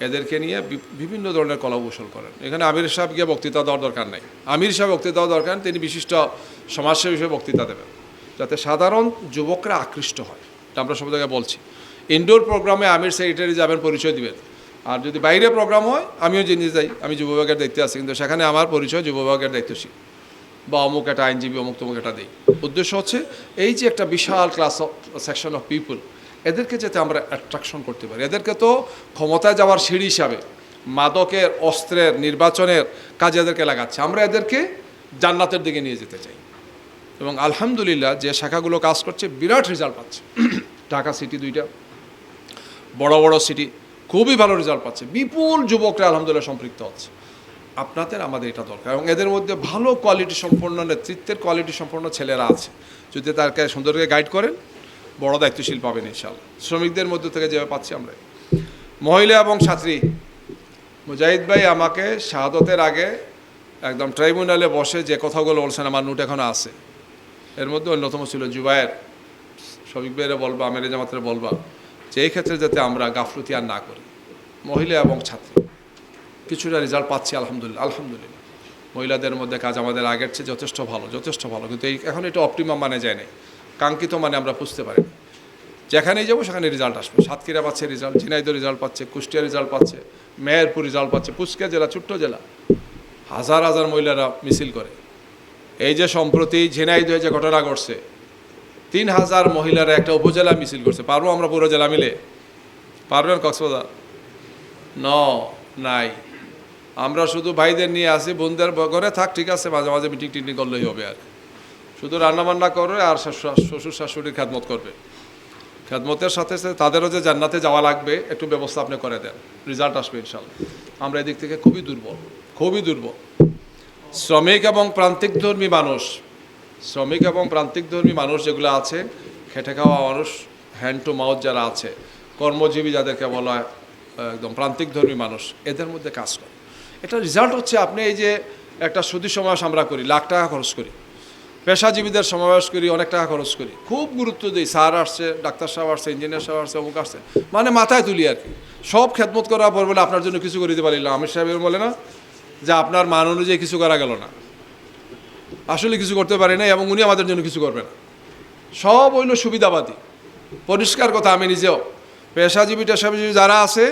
এদেরকে নিয়ে বিভিন্ন ধরনের কলাকৌশল করেন। এখানে আমির সাহেব গিয়ে বক্তৃতা দেওয়ার দরকার নেই, আমির সাহেব বক্তৃতা দেওয়ার দরকার, তিনি বিশিষ্ট সমাজসেবী হিসেবে বক্তৃতা দেবেন, যাতে সাধারণ যুবকরা আকৃষ্ট হয়। এটা আমরা সব জায়গায় বলছি। ইনডোর প্রোগ্রামে আমির সেক্রেটারি যাবেন, পরিচয় দিবেন। আর যদি বাইরে প্রোগ্রাম হয়, আমিও জেনে যাই, আমি যুব বিভাগের দায়িত্বে আছি, কিন্তু সেখানে আমার পরিচয় যুব বিভাগের দায়িত্বশীল বা অমুক একটা আইনজীবী, অমুক তমুক একটা দিই। উদ্দেশ্য হচ্ছে এই যে একটা বিশাল class of section of people, এদেরকে যাতে আমরা অ্যাট্রাকশন করতে পারি। এদেরকে তো ক্ষমতায় যাওয়ার সিঁড়ি হিসাবে মাদকের, অস্ত্রের, নির্বাচনের কাজে এদেরকে লাগাচ্ছে, আমরা এদেরকে জান্নাতের দিকে নিয়ে যেতে চাই। এবং আলহামদুলিল্লাহ যে শাখাগুলো কাজ করছে বিরাট রেজাল্ট পাচ্ছে। ঢাকা সিটি 2টা বড় বড় সিটি খুবই ভালো রেজাল্ট পাচ্ছে, বিপুল যুবকরা আলহামদুলিল্লাহ সম্পৃক্ত হচ্ছে। আপনাদের আমাদের এটা দরকার, এবং এদের মধ্যে ভালো কোয়ালিটি সম্পন্ন, নেতৃত্বের কোয়ালিটি সম্পন্ন ছেলেরা আছে, যদি তাকে সুন্দরকে গাইড করেন, বড় দায়িত্বশীল পাবেন ইনশাআল্লাহ। শ্রমিকদের মধ্যে থেকে যেভাবে পাচ্ছি আমরা। মহিলা এবং ছাত্রী, মুজাহিদ ভাই আমাকে শাহাদতের আগে একদম ট্রাইব্যুনালে বসে যে কথাগুলো বলছেন, আমার নোট এখনও আছে। এর মধ্যে অন্যতম ছিল জুবায়ের, শফিক ভাইয়েরা বলবা, আমির জামাতের বলবা, যে এই ক্ষেত্রে যাতে আমরা গাফলতি আর না করি। মহিলা এবং ছাত্রী কিছুটা রেজাল্ট পাচ্ছি আলহামদুলিল্লাহ। মহিলাদের মধ্যে কাজ আমাদের আগের চেয়ে যথেষ্ট ভালো, কিন্তু এখন এটা অপটিমাম মানে যায় নাই, কাঙ্ক্ষিত মানে আমরা বুঝতে পারি। যেখানেই যাবো সেখানে রেজাল্ট আসবে। সাতক্ষীরা পাচ্ছে রেজাল্ট, ঝিনাইদহ রেজাল্ট পাচ্ছে, কুষ্টিয়া রেজাল্ট পাচ্ছে, মেহেরপুর রেজাল্ট পাচ্ছে, পুচকিয়া জেলা ছোট্ট জেলা, হাজার হাজার মহিলারা মিছিল করে। এই যে সম্প্রতি ঝিনাইদহে যে ঘটনা ঘটছে, 3000 মহিলারা একটা উপজেলা মিছিল করছে। পারবো আমরা পুরো জেলা মিলে? পারবেন কক্সবাজার? নাই। আমরা শুধু ভাইদের নিয়ে আসি, বোনদের ঘরে থাক, ঠিক আছে, মাঝে মাঝে মিটিং টিটিং করলেই হবে। আর শুধু রান্নাবান্না করবে আর শ্বশুর শাশুড়ির খেদমত করবে। খেদমতের সাথে সাথে তাদেরও যে জান্নাতে যাওয়া লাগবে একটু ব্যবস্থা আপনি করে দেন, রেজাল্ট আসবে ইনশাল্লাহ। আমরা এদিক থেকে খুবই দুর্বল। শ্রমিক এবং প্রান্তিকধর্মী মানুষ যেগুলো আছে, খেটে খাওয়া মানুষ, হ্যান্ড টু মাউথ যারা আছে, কর্মজীবী যাদেরকে বলা হয় একদম প্রান্তিকধর্মী মানুষ, এদের মধ্যে কাজ করে। এটা রেজাল্ট হচ্ছে, আপনি এই যে একটা সুদী সমাবেশ আমরা করি, লাখ টাকা খরচ করি, পেশাজীবীদের সমাবেশ করি, অনেক টাকা খরচ করি, খুব গুরুত্ব দিই। স্যার আসছে, ডাক্তার সাহেব আসছে, ইঞ্জিনিয়ার সাহেব আসছে, অমুক আসছে, মানে মাথায় তুলি আর কি। সব খেদমত করার পর বলে আপনার জন্য কিছু করে দিতে পারিলাম। আমির সাহেব বলে না যে আপনার মান অনুযায়ী কিছু করা গেল না, আসলে কিছু করতে পারি না, এবং উনি আমাদের জন্য কিছু করবে না। সব হইল সুবিধাবাদী। পরিষ্কার কথা, আমি নিজেও পেশাজীবী যারা আছে,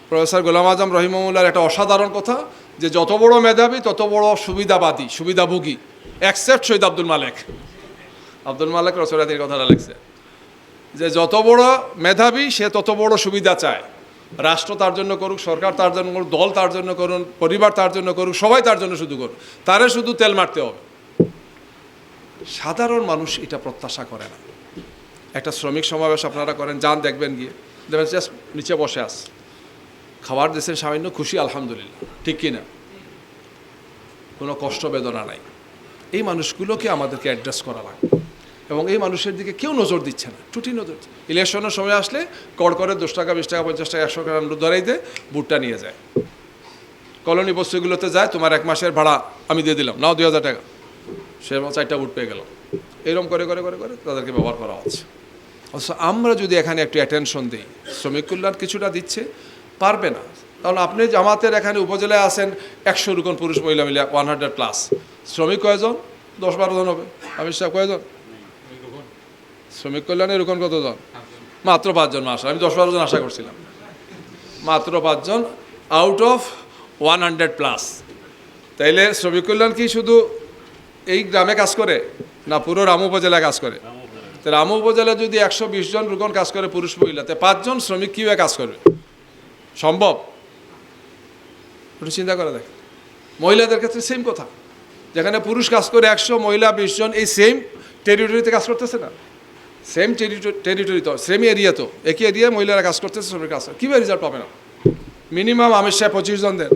প্রফেসর গোলাম আজম রহিমউল্লাহর একটা অসাধারণ কথা, যে যত বড় মেধাবী তত বড় সুবিধাভোগী, অ্যাকসেপ্ট শহীদ আব্দুল মালেক রসরাতির কথাটা লেখছে, যে যত বড় মেধাবী সে তত বড় সুবিধা চায়। রাষ্ট্র তার জন্য করুক, সরকার তার জন্য করুক, দল তার জন্য করুন, পরিবার তার জন্য করুক, সবাই তার জন্য শুধু করুক, তারে শুধু তেল মারতে হবে। সাধারণ মানুষ এটা প্রত্যাশা করে না। একটা শ্রমিক সমাবেশ আপনারা করেন, যান দেখবেন, গিয়ে দেখবেন জাস্ট নিচে বসে আস, খাবার দেশের সামান্য খুশি, আলহামদুলিল্লাহ, ঠিক কিনা? কোনো কষ্ট বেদনা নাই। এই মানুষগুলোকে আমাদেরকে অ্যাড্রেস করা লাগে, এবং এই মানুষের দিকে কেউ নজর দিচ্ছে না, টুটি নজর। ইলেকশনের সময় আসলে কড় করে 10 টাকা 20 টাকা 50 টাকা 100 টাকা ধরাই দিয়ে বুটটা নিয়ে যায়। কলোনি বস্তিগুলোতে যায়, তোমার 1 মাসের ভাড়া আমি দিয়ে দিলাম, নাও 2000 টাকা, সে 4টা বুট পেয়ে গেল। এরকম করে তাদেরকে ব্যবহার করা হচ্ছে। অথচ আমরা যদি এখানে একটু অ্যাটেনশন দিই, শ্রমিক কল্যাণ কিছুটা দিচ্ছে, পারবে না। কারণ আপনি জামাতের এখানে উপজেলায় আছেন 100 রুকন পুরুষ মহিলা মিলে 100+, শ্রমিক কয়জন? 10-12 জন হবে। আমির সাহেব কয়জন? শ্রমিক কল্যাণের রুকন কতজন? মাত্র 5 জন। আসা আমি 10-12 জন আশা করছিলাম, মাত্র 5 জন আউট অফ 100+। তাইলে শ্রমিক কল্যাণ কি শুধু এই গ্রামে কাজ করে না, পুরো রামু উপজেলায় কাজ করে? তো রামু উপজেলায় যদি 120 জন রুকন কাজ করে পুরুষ মহিলাতে, 5 জন শ্রমিক কীভাবে কাজ করবে? সম্ভব? একটু চিন্তা করে দেখ। মহিলাদের ক্ষেত্রে সেম কথা, যেখানে পুরুষ কাজ করে 100, মহিলা 20 জন, এই সেম টেরিটরিতে কাজ করতেছে না? সেম টেরিটরি তো, সেম এরিয়া তো, একই এরিয়ায় মহিলারা কাজ করতেছে, শ্রমিক কাজ করে, কীভাবে রেজাল্ট পাবে না? মিনিমাম আমির সাহেব 25 জন দেন,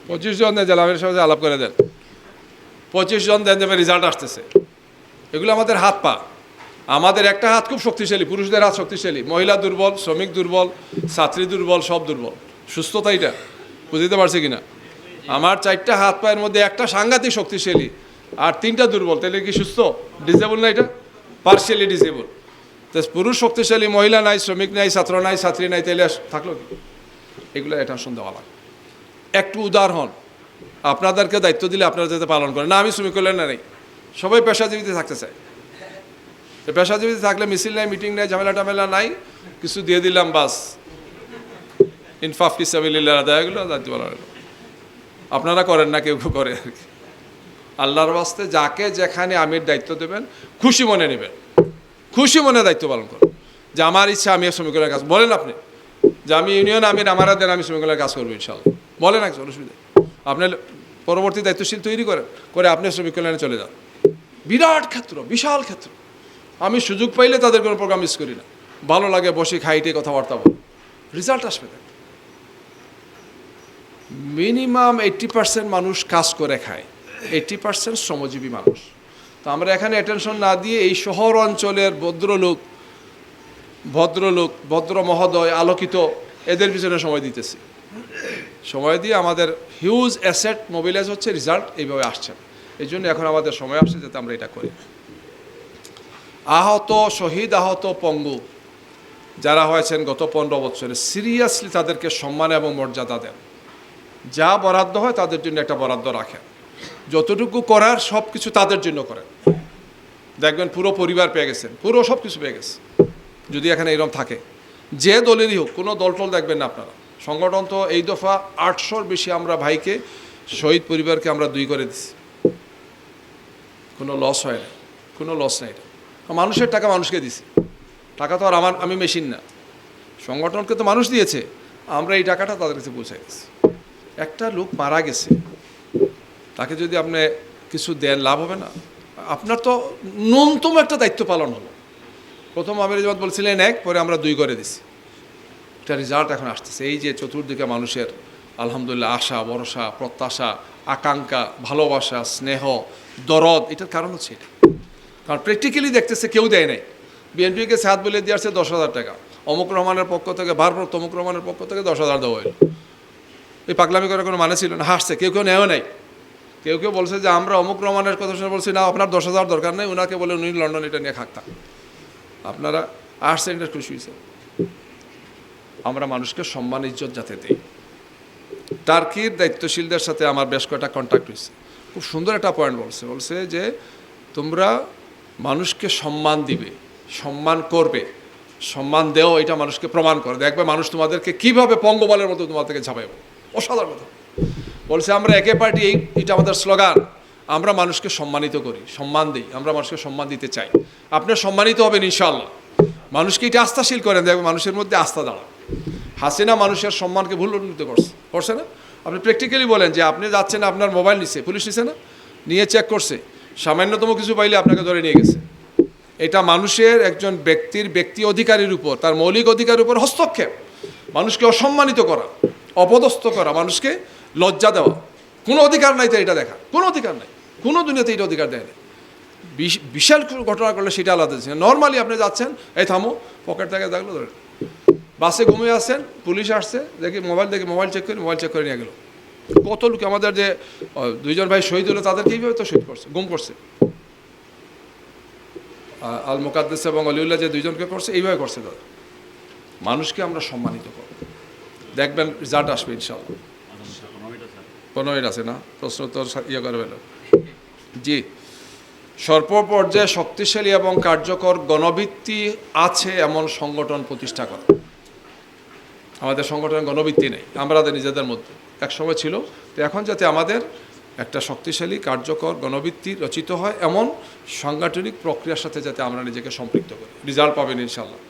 25 জন দেন, জেলা আমির সাহেব আলাপ করে দেন, 25 জন দেন, দেবে রেজাল্ট আসতেছে। এগুলো আমাদের হাত পা, আমাদের একটা হাত খুব শক্তিশালী, পুরুষদের হাত শক্তিশালী, মহিলা দুর্বল, শ্রমিক দুর্বল, ছাত্রী দুর্বল, সব দুর্বল। সুস্থতা এটা বুঝতে পারছি কিনা? আমার 4টা হাত পায়ের মধ্যে একটা সাংঘাতিক শক্তিশালী আর 3টা দুর্বল, তাহলে কি সুস্থ? ডিসেবল না, এটা পার্শিয়ালি ডিসেবল। তো পুরুষ শক্তিশালী, মহিলা নাই, শ্রমিক নাই, ছাত্র নাই, ছাত্রী নাই, তাহলে থাকলো কি? এগুলো অ্যাটেনশন দেওয়া লাগে। একটু উদাহরণ, আপনাদেরকে দায়িত্ব দিলে আপনারা যাতে পালন করেন না। আমি শ্রমিক কল্যাণ নেই, সবাই পেশাজীবীতে থাকতে চায়। পেশাজীবীতে থাকলে মিছিল নাই, মিটিং নাই, ঝামেলা নাই, কিছু দিয়ে দিলাম, বাস ইনফাফ ফিসাবিলিল্লাহ দেয়া গেলো, দায়িত্ব বলা হলো। আপনারা করেন না, কেউ করে আর কি। আল্লাহর ওয়াস্তে যাকে যেখানে আমির দায়িত্ব দেবেন, খুশি মনে নেবেন, খুশি মনে দায়িত্ব পালন করুন। যে আমার ইচ্ছা আমি শ্রমিক কল্যাণের কাজ, বলেন আপনি যে আমি ইউনিয়ন আমির, আমারা দেন, আমি শ্রমিক কল্যাণের কাজ করবো ইনশাআল্লাহ, বলেন একজন, অসুবিধা। আপনি পরবর্তী দায়িত্বশীল তৈরি করে আপনি শ্রমিক কল্যাণে চলে যান। বিরাট ক্ষেত্র, বিশাল ক্ষেত্র। আমি সুযোগ পাইলে তাদের কোনো প্রোগ্রাম মিস করি না, ভালো লাগে, বসে খাইটে কথাবার্তা বল, রেজাল্ট আসবে। মিনিমাম 80% মানুষ কাজ করে খায়, 80% শ্রমজীবী মানুষ। তো আমরা এখানে অ্যাটেনশন না দিয়ে এই শহর অঞ্চলের ভদ্র মহোদয়, আলোকিত, এদের পিছনে সময় দিতেছি। সময় দিয়ে আমাদের হিউজ অ্যাসেট মোবিলাইজ হচ্ছে, রেজাল্ট এইভাবে আসছে। এই জন্য এখন আমাদের সময় আসছে যাতে আমরা এটা করি। আহত, শহীদ, আহত, পঙ্গু যারা হয়েছেন গত 15 বছরে সিরিয়াসলি তাদেরকে সম্মান এবং মর্যাদা দেন, যা বরাদ্দ হয় তাদের জন্য একটা বরাদ্দ রাখেন, যতটুকু করার সব কিছু তাদের জন্য করেন। দেখবেন পুরো পরিবার পেয়ে গেছেন, পুরো সব কিছু পেয়ে গেছে। যদি এখানে এরকম থাকে, যে দলেরই হোক, কোনো দলটল দেখবেন না আপনারা। সংগঠন তো এই দফা 800-র বেশি আমরা ভাইকে, শহীদ পরিবারকে আমরা 2 করে দিছি। কোনো লস হয় না, কোনো লস নাই। মানুষের টাকা মানুষকে দিছি, টাকা তো আর আমি মেশিন না, সংগঠনকে তো মানুষ দিয়েছে, আমরা এই টাকাটা তাদের কাছে পৌঁছাই দিচ্ছি। একটা লোক মারা গেছে, তাকে যদি আপনি কিছু দেন, লাভ হবে না? আপনার তো ন্যূনতম একটা দায়িত্ব পালন হলো। প্রথম আমির জামাত বলছিলেন 1, পরে আমরা 2 করে দিছি। একটা রেজাল্ট এখন আসতেছে। এই যে চতুর্দিকে মানুষের আলহামদুলিল্লাহ আশা, ভরসা, প্রত্যাশা, আকাঙ্ক্ষা, ভালোবাসা, স্নেহ, দরদ, এটার কারণ হচ্ছে এটা। কারণ প্র্যাকটিক্যালি দেখতেছে কেউ দেয় নাই। বিএনপিকে সাত বলে দিয়ে আসছে 10,000 টাকা, অমুক রহমানের পক্ষ থেকে, ভারপ্রাপ্ত অমুক রহমানের পক্ষ থেকে 10,000 দেওয়া হইল। এই পাগলামি করার কোনো মানে ছিল না, হাসছে। কেউ কেউ নেয়ও নাই। কেউ কেউ বলছে যে আমরা অমুক রহমানের কথা শুনে বলছি, না আপনার 10,000 দরকার নেই, ওনাকে বলে উনি লন্ডন এটা নিয়ে খাকতাম। আপনারা আসছেন, এটা খুশি হয়েছে। আমরা মানুষকে সম্মান ইজ্জত যাতে দিই। টার্কির দায়িত্বশীলদের সাথে আমার বেশ কয়েকটা কন্ট্যাক্ট হয়েছে। খুব সুন্দর একটা পয়েন্ট বলছে যে তোমরা মানুষকে সম্মান দিবে, সম্মান করবে, সম্মান দেও, এটা মানুষকে প্রমাণ করে। দেখবে মানুষ তোমাদেরকে কীভাবে পঙ্গপালের মতো তোমার থেকে ঝাঁপাইব। অসাধারণ কথা বলছে। আমরা একে পার্টি, এটা আমাদের স্লোগান, আমরা মানুষকে সম্মানিত করি, সম্মান দিই, আমরা মানুষকে সম্মান দিতে চাই। আপনি সম্মানিত হবেন ইনশাআল্লাহ। মানুষকে এটা আস্থাশীল করেন, দেখবেন মানুষের মধ্যে আস্থা দাঁড়ায়। হাসিনা মানুষের সম্মানকে ভুল উন্নীত করছে না? আপনি প্র্যাকটিক্যালি বলেন যে আপনি যাচ্ছেন, আপনার মোবাইল নিচ্ছে, পুলিশ নিচ্ছে না, নিয়ে চেক করছে, সামান্যতম কিছু পাইলে আপনাকে ধরে নিয়ে গেছে। এটা মানুষের, একজন ব্যক্তির ব্যক্তি অধিকারের উপর, তার মৌলিক অধিকারের উপর হস্তক্ষেপ, মানুষকে অসম্মানিত করা, অপদস্থ করা, মানুষকে লজ্জা দেওয়া। কোনো অধিকার নাই তো এটা দেখা, কোনো অধিকার নাই, কোনো দুনিয়াতে এটা অধিকার দেয় না। বিশাল ঘটনা করলে সেটা আলাদা। নর্মালি আপনি যাচ্ছেন, এই থামো, পকেট থেকে দেখলো ধরে, বাসে ঘুমিয়ে আসছেন, পুলিশ আসছে, দেখি মোবাইল চেক করে, মোবাইল চেক করে নিয়ে গেল। কত লোক আমাদের যে 2 জন ভাই শহীদ হলো, তাদেরকে এইভাবে তো শহীদ করছে, গুম করছে। আল মুকাদ্দেস এবং অলিউল্লাহ যে 2 জনকে করছে, এইভাবে করছে দাদা। মানুষকে আমরা সম্মানিত করব, দেখবেন রেজাল্ট আসবে ইনশাআল্লাহ। 15 মিনিট আছে না? প্রশ্ন তো ইয়ে করে ফেলো। জি, সর্বপর্যায়ে শক্তিশালী এবং কার্যকর গণভিত্তি আছে এমন সংগঠন প্রতিষ্ঠা করা। আমাদের সংগঠনের গণভিত্তি নেই, আমাদের নিজেদের মধ্যে একসময় ছিল। তো এখন যাতে আমাদের একটা শক্তিশালী কার্যকর গণভিত্তি রচিত হয়, এমন সাংগঠনিক প্রক্রিয়ার সাথে যাতে আমরা নিজেকে সম্পৃক্ত করি, রেজাল্ট পাবেন ইনশাআল্লাহ।